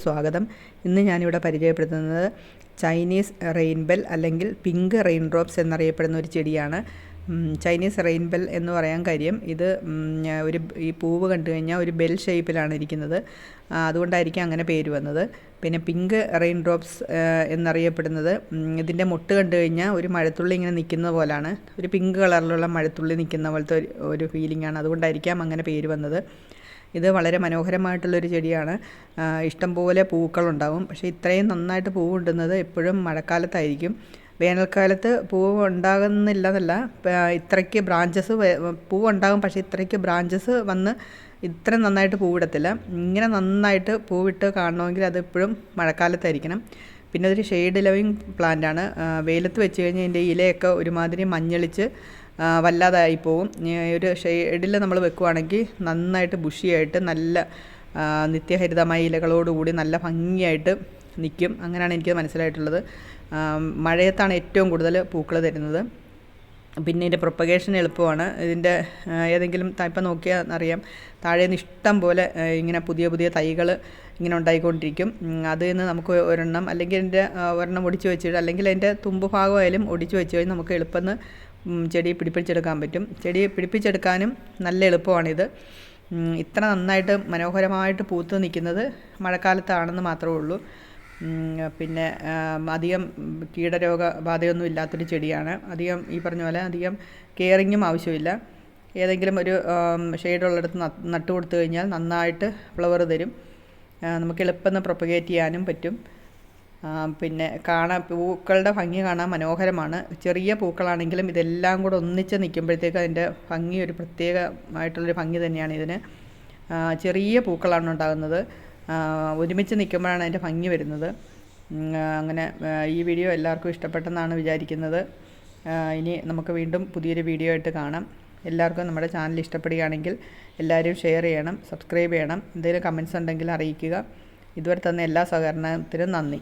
സ്വാഗതം. ഇന്ന് ഞാനിവിടെ പരിചയപ്പെടുത്തുന്നത് ചൈനീസ് റെയിൻബെൽ അല്ലെങ്കിൽ പിങ്ക് റെയിൻ ഡ്രോപ്സ് എന്നറിയപ്പെടുന്ന ഒരു ചെടിയാണ്. ചൈനീസ് റെയിൻബെൽ എന്ന് പറയാൻ കാര്യം ഇത് ഈ പൂവ് കണ്ടു കഴിഞ്ഞാൽ ഒരു ബെൽ ഷേപ്പിലാണ് ഇരിക്കുന്നത്. അതുകൊണ്ടായിരിക്കും അങ്ങനെ പേര് വന്നത്. പിന്നെ പിങ്ക് റെയിൻ ഡ്രോപ്സ് എന്നറിയപ്പെടുന്നത് ഇതിൻ്റെ മൊട്ട് കണ്ടു കഴിഞ്ഞാൽ ഒരു മഴത്തുള്ളി ഇങ്ങനെ നിൽക്കുന്ന പോലാണ്, ഒരു പിങ്ക് കളറിലുള്ള മഴത്തുള്ളി നിൽക്കുന്ന പോലത്തെ ഒരു ഫീലിംഗാണ്. അതുകൊണ്ടായിരിക്കാം അങ്ങനെ പേര് വന്നത്. ഇത് വളരെ മനോഹരമായിട്ടുള്ളൊരു ചെടിയാണ്. ഇഷ്ടംപോലെ പൂക്കളുണ്ടാവും. പക്ഷേ ഇത്രയും നന്നായിട്ട് പൂവ് ഇടുന്നത് എപ്പോഴും മഴക്കാലത്തായിരിക്കും. വേനൽക്കാലത്ത് പൂവ് ഉണ്ടാകുന്നില്ല എന്നല്ല, ഇത്രയ്ക്ക് ബ്രാഞ്ചസ് പൂവ് ഉണ്ടാകും, പക്ഷേ ഇത്രയ്ക്ക് ബ്രാഞ്ചസ് വന്ന് ഇത്ര നന്നായിട്ട് പൂവിടത്തില്ല. ഇങ്ങനെ നന്നായിട്ട് പൂവിട്ട് കാണണമെങ്കിൽ അത് എപ്പോഴും മഴക്കാലത്തായിരിക്കണം. പിന്നെ അതൊരു ഷെയ്ഡ് ലവിങ് പ്ലാന്റാണ്. വെയിലത്ത് വെച്ച് കഴിഞ്ഞാൽ ഇതിൻ്റെ ഇലയൊക്കെ ഒരുമാതിരി മഞ്ഞളിച്ച് വല്ലാതായി പോവും. ഒരു ഷെയ്ഡിൽ നമ്മൾ വെക്കുവാണെങ്കിൽ നന്നായിട്ട് ബുഷിയായിട്ട് നല്ല നിത്യഹരിതമായ ഇലകളോടുകൂടി നല്ല ഭംഗിയായിട്ട് നിൽക്കും. അങ്ങനെയാണ് എനിക്ക് മനസ്സിലായിട്ടുള്ളത്. മഴയത്താണ് ഏറ്റവും കൂടുതൽ പൂക്കൾ തരുന്നത്. പിന്നെ ഇതിൻ്റെ പ്രൊപ്പഗേഷൻ എളുപ്പമാണ്. ഇതിൻ്റെ ഏതെങ്കിലും ഇപ്പം നോക്കിയാൽ അറിയാം, താഴെ നിന്ന് ഇഷ്ടം പോലെ ഇങ്ങനെ പുതിയ പുതിയ തൈകൾ ഇങ്ങനെ ഉണ്ടായിക്കൊണ്ടിരിക്കും. അതിൽ നിന്ന് നമുക്ക് ഒരെണ്ണം അല്ലെങ്കിൽ അതിൻ്റെ ഒരെണ്ണം ഒടിച്ച് വെച്ചിട്ട് അല്ലെങ്കിൽ അതിൻ്റെ തുമ്പ് ഭാഗമായാലും ഒടിച്ച് വെച്ച് കഴിഞ്ഞാൽ നമുക്ക് എളുപ്പം ചെടി പിടിപ്പിച്ചെടുക്കാൻ പറ്റും. ചെടി പിടിപ്പിച്ചെടുക്കാനും നല്ല എളുപ്പമാണിത്. ഇത്ര നന്നായിട്ട് മനോഹരമായിട്ട് പൂത്ത് നിൽക്കുന്നത് മഴക്കാലത്താണെന്ന് മാത്രമേ ഉള്ളൂ. പിന്നെ അധികം കീടരോഗബാധയൊന്നും ഇല്ലാത്തൊരു ചെടിയാണ്. അധികം ഈ പറഞ്ഞ പോലെ അധികം കെയറിങ്ങും ആവശ്യമില്ല. ഏതെങ്കിലും ഒരു ഷെയ്ഡുള്ളിടത്ത് നട്ടു കൊടുത്തു കഴിഞ്ഞാൽ നന്നായിട്ട് ഫ്ലവർ തരും. നമുക്ക് എളുപ്പം പ്രൊപ്പഗേറ്റ് ചെയ്യാനും പറ്റും. പിന്നെ പൂക്കളുടെ ഭംഗി കാണാൻ മനോഹരമാണ്. ചെറിയ പൂക്കളാണെങ്കിലും ഇതെല്ലാം കൂടെ ഒന്നിച്ച് നിൽക്കുമ്പോഴത്തേക്ക് അതിൻ്റെ ഭംഗി ഒരു പ്രത്യേകമായിട്ടുള്ളൊരു ഭംഗി തന്നെയാണ് ഇതിന്. ചെറിയ പൂക്കളാണ് ഉണ്ടാകുന്നത്. ഒരുമിച്ച് നിൽക്കുമ്പോഴാണ് അതിൻ്റെ ഭംഗി വരുന്നത്. അങ്ങനെ ഈ വീഡിയോ എല്ലാവർക്കും ഇഷ്ടപ്പെട്ടെന്നാണ് വിചാരിക്കുന്നത്. ഇനി നമുക്ക് വീണ്ടും പുതിയൊരു വീഡിയോ ആയിട്ട് കാണാം. എല്ലാവർക്കും നമ്മുടെ ചാനൽ ഇഷ്ടപ്പെടുകയാണെങ്കിൽ എല്ലാവരും ഷെയർ ചെയ്യണം, സബ്സ്ക്രൈബ് ചെയ്യണം. എന്തെങ്കിലും കമൻറ്റ്സ് ഉണ്ടെങ്കിൽ അറിയിക്കുക. ഇതുവരെ തന്ന എല്ലാ സഹകരണത്തിനും നന്ദി.